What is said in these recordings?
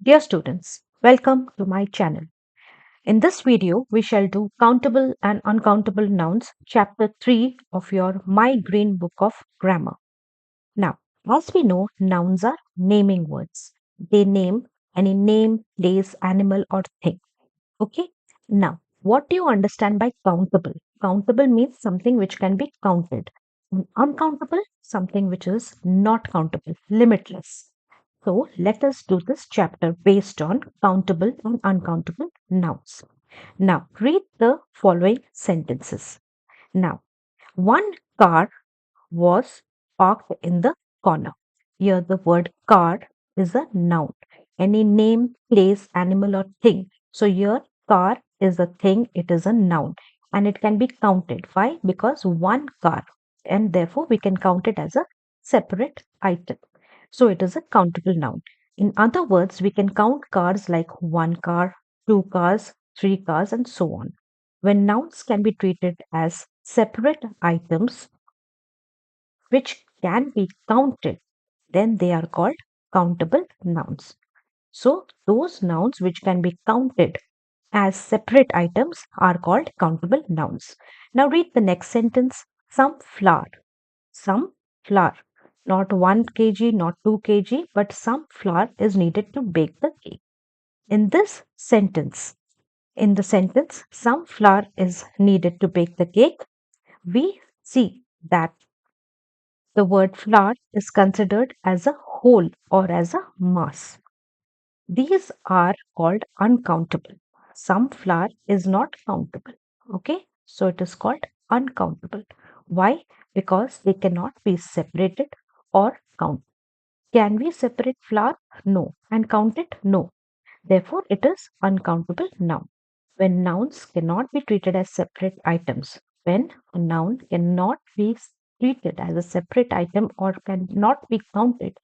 Dear students, welcome to my channel. In this video, we shall do countable and uncountable nouns, chapter 3 of your My Green Book of Grammar. Now, as we know, nouns are naming words. They name any name, place, animal, or thing. Okay? Now, what do you understand by countable? Countable means something which can be counted. And uncountable, something which is not countable, limitless. So let us do this chapter based on countable and uncountable nouns. Now read the following sentences. Now, one car was parked in the corner. Here the word car is a noun. Any name, place, animal or thing. So here car is a thing, it is a noun and it can be counted. Why? Because one car and therefore we can count it as a separate item. So it is a countable noun. In other words, we can count cars like one car, two cars, three cars and so on. When nouns can be treated as separate items, which can be counted, then they are called countable nouns. So, those nouns which can be counted as separate items are called countable nouns. Now, read the next sentence. Some flour, not 1 kg, not 2 kg, but some flour is needed to bake the cake. In this sentence, in the sentence, some flour is needed to bake the cake, we see that the word flour is considered as a whole or as a mass. These are called uncountable. Some flour is not countable. Okay, so it is called uncountable. Why? Because they cannot be separated or counted. Can we separate flour? No. And count it? No. Therefore, it is uncountable noun. When nouns cannot be treated as separate items, when a noun cannot be treated as a separate item or cannot be counted,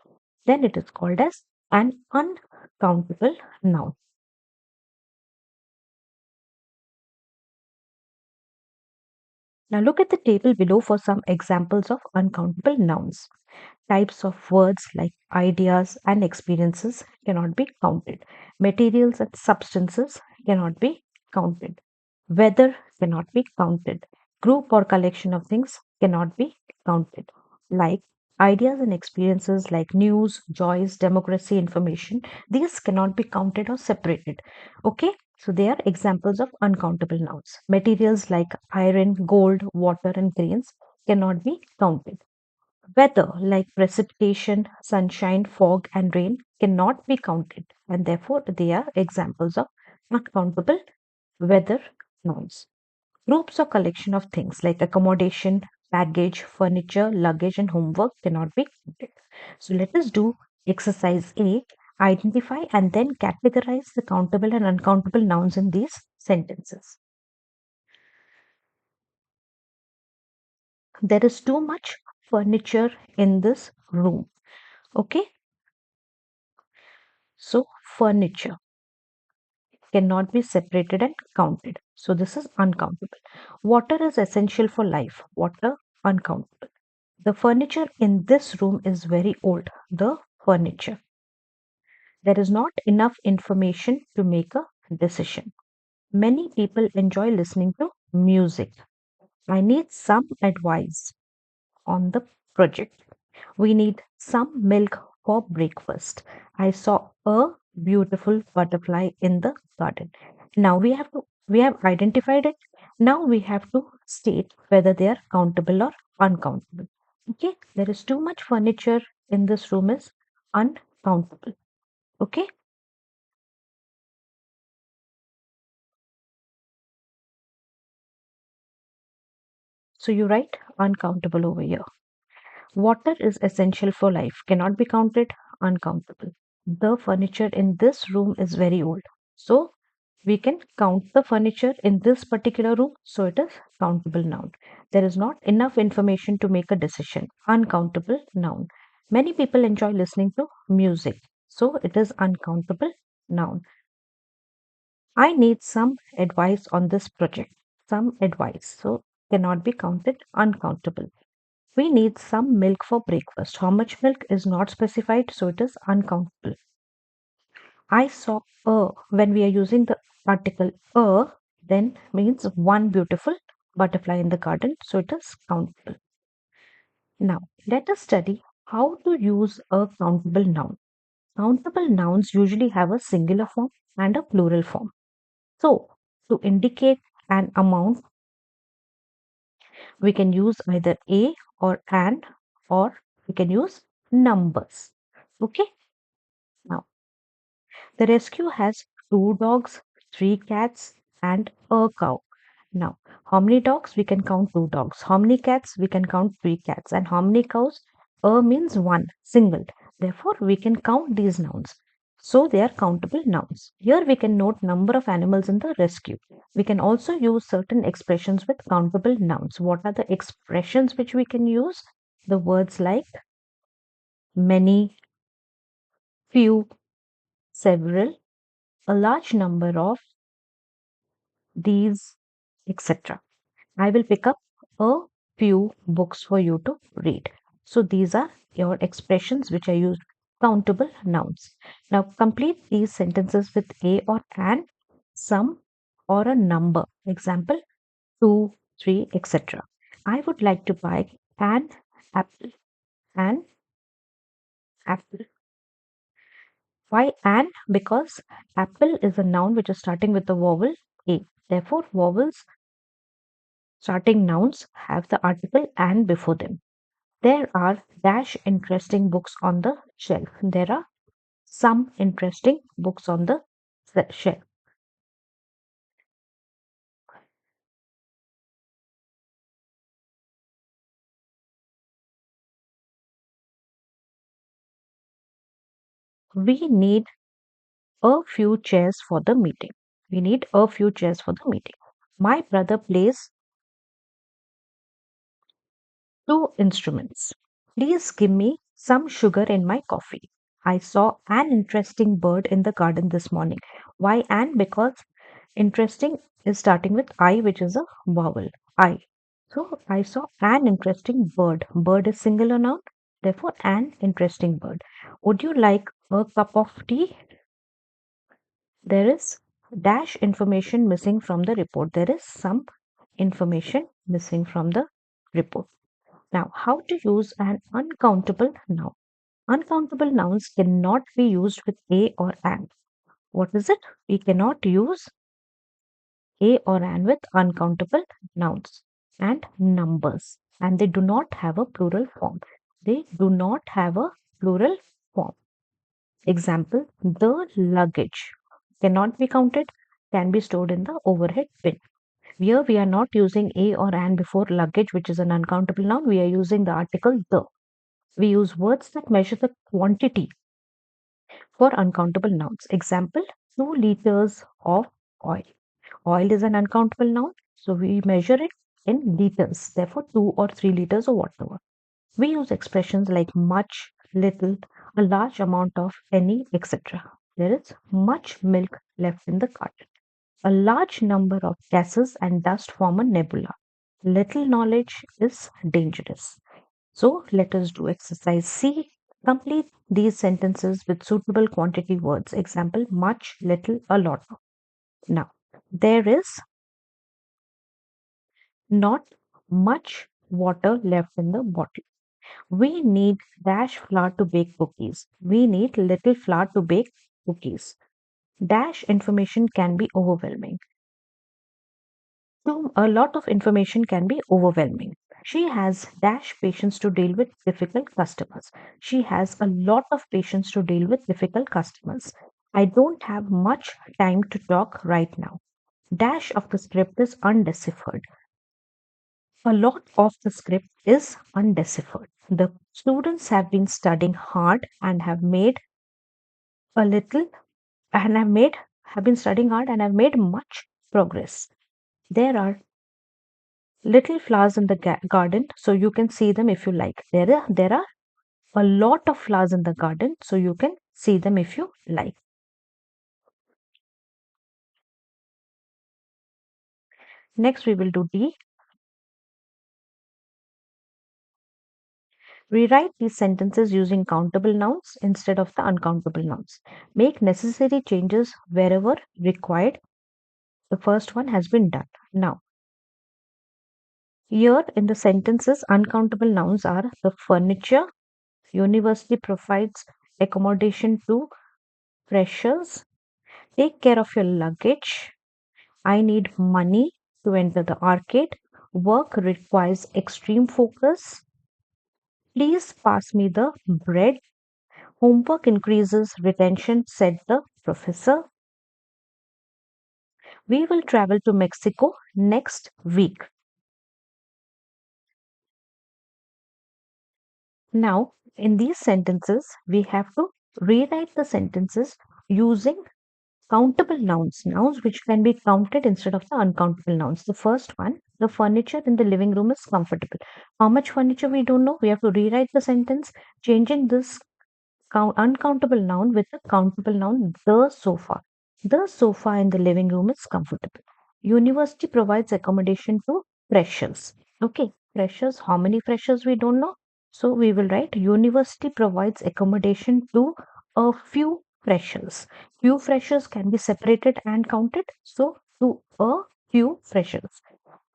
then it is called as an uncountable noun. Now look at the table below for some examples of uncountable nouns. Types of words like ideas and experiences cannot be counted. Materials and substances cannot be counted. Weather cannot be counted. Group or collection of things cannot be counted. Like ideas and experiences like news, joys, democracy, information, these cannot be counted or separated. Okay, so they are examples of uncountable nouns. Materials like iron, gold, water, and grains cannot be counted. Weather like precipitation, sunshine, fog, and rain cannot be counted, and therefore they are examples of uncountable weather nouns. Groups or collection of things like accommodation, baggage, furniture, luggage, and homework cannot be counted. So let us do exercise A. Identify and then categorize the countable and uncountable nouns in these sentences. There is too much furniture in this room. Okay, so furniture cannot be separated and counted. So this is uncountable. Water is essential for life. Water uncountable. The furniture in this room is very old. The furniture. There is not enough information to make a decision. Many people enjoy listening to music. I need some advice on the project. We need some milk for breakfast. I saw a beautiful butterfly in the garden. Now we have identified it. Now we have to state whether they are countable or uncountable. Okay, there is too much furniture in this room is uncountable. Okay, so you write uncountable over here. Water is essential for life, cannot be counted, uncountable. The furniture in this room is very old. So we can count the furniture in this particular room. So it is countable noun. There is not enough information to make a decision. Uncountable noun. Many people enjoy listening to music. So it is uncountable noun. I need some advice on this project. Some advice. So cannot be counted, uncountable. We need some milk for breakfast. How much milk is not specified, so it is uncountable. I saw a. When we are using the article a, then means one beautiful butterfly in the garden, so it is countable. Now, let us study how to use a countable noun. Countable nouns usually have a singular form and a plural form. So, to indicate an amount, we can use either a or an, or we can use numbers. Okay, now the rescue has two dogs, three cats, and a cow. Now, how many dogs? We can count two dogs. How many cats? We can count three cats. And how many cows? A means one, single. Therefore, we can count these nouns. So they are countable nouns. Here we can note number of animals in the rescue. We can also use certain expressions with countable nouns. What are the expressions which we can use? The words like many, few, several, a large number of, these, etc. I will pick up a few books for you to read. So these are your expressions which I use countable nouns. Now complete these sentences with a or an, some or a number. Example 2, 3, etc. I would like to buy an apple. An apple. Why an? Because apple is a noun which is starting with the vowel a. Therefore, vowels starting nouns have the article "and" before them. There are dash interesting books on the shelf. There are some interesting books on the shelf. We need a few chairs for the meeting. We need a few chairs for the meeting. My brother plays two instruments. Please give me some sugar in my coffee. I saw an interesting bird in the garden this morning. Why an? Because interesting is starting with I, which is a vowel. I. So I saw an interesting bird. Bird is singular noun. Therefore, an interesting bird. Would you like a cup of tea? There is dash information missing from the report. There is some information missing from the report. Now, how to use an uncountable noun? Uncountable nouns cannot be used with a or an. What is it? We cannot use a or an with uncountable nouns and numbers, and they do not have a plural form. They do not have a plural form. Example, the luggage cannot be counted, can be stored in the overhead bin. Here we are not using a or an before luggage, which is an uncountable noun. We are using the article the. We use words that measure the quantity for uncountable nouns. Example, 2 liters of oil. Oil is an uncountable noun, so we measure it in liters, therefore 2 or 3 liters or whatever. We use expressions like much, little, a large amount of, any, etc. There is much milk left in the carton. A large number of gases and dust form a nebula. Little knowledge is dangerous. So let us do exercise C. Complete these sentences with suitable quantity words. Example, much, little, a lot. Now, there is not much water left in the bottle. We need dash flour to bake cookies. We need little flour to bake cookies. Dash information can be overwhelming. A lot of information can be overwhelming. She has dash patience to deal with difficult customers. She has a lot of patience to deal with difficult customers. I don't have much time to talk right now. Dash of the script is undeciphered. A lot of the script is undeciphered. The students have been studying hard and have made a little and have been studying hard and have made much progress. There are little flowers in the garden, so you can see them if you like. There are a lot of flowers in the garden, so you can see them if you like. Next, we will do D. Rewrite these sentences using countable nouns instead of the uncountable nouns. Make necessary changes wherever required. The first one has been done. Now, here in the sentences, uncountable nouns are the furniture, university provides accommodation to freshers, take care of your luggage, I need money to enter the arcade, work requires extreme focus, please pass me the bread, homework increases retention, said the professor. We will travel to Mexico next week. Now, in these sentences, we have to rewrite the sentences using countable nouns, nouns which can be counted instead of the uncountable nouns. The first one, the furniture in the living room is comfortable. How much furniture we don't know. We have to rewrite the sentence, changing this uncountable noun with the countable noun, the sofa. The sofa in the living room is comfortable. University provides accommodation to freshers. Okay, freshers, how many freshers we don't know. So we will write university provides accommodation to a few freshers. Few freshers can be separated and counted. So to a few freshers.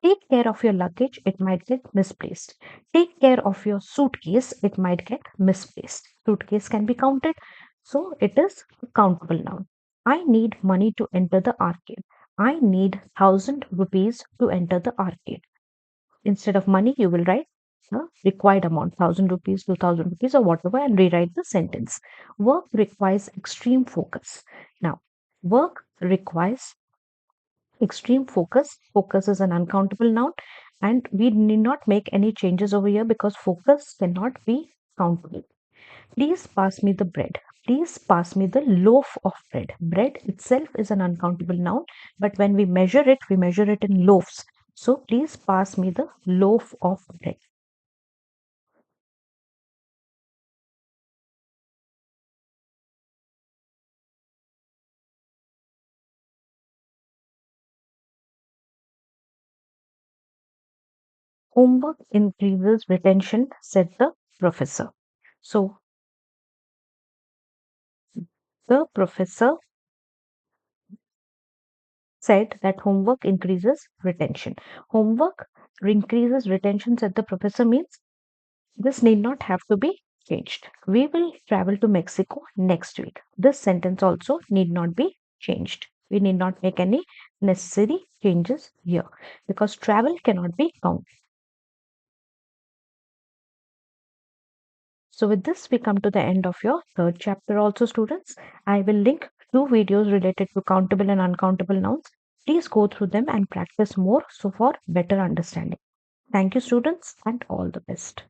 Take care of your luggage, it might get misplaced. Take care of your suitcase, it might get misplaced. Suitcase can be counted, so it is a countable noun. I need money to enter the arcade. I need 1,000 rupees to enter the arcade. Instead of money, you will write the required amount 1,000 rupees, 2,000 rupees, or whatever, and rewrite the sentence. Work requires extreme focus. Now, work requires extreme focus. Focus is an uncountable noun, and we need not make any changes over here because focus cannot be countable. Please pass me the bread. Please pass me the loaf of bread. Bread itself is an uncountable noun, but when we measure it in loaves. So please pass me the loaf of bread. Homework increases retention, said the professor. So the professor said that homework increases retention. Homework increases retention, said the professor, means this need not have to be changed. We will travel to Mexico next week. This sentence also need not be changed. We need not make any necessary changes here because travel cannot be counted. So with this, we come to the end of your third chapter also, students. I will link two videos related to countable and uncountable nouns. Please go through them and practice more so for better understanding. Thank you, students, and all the best.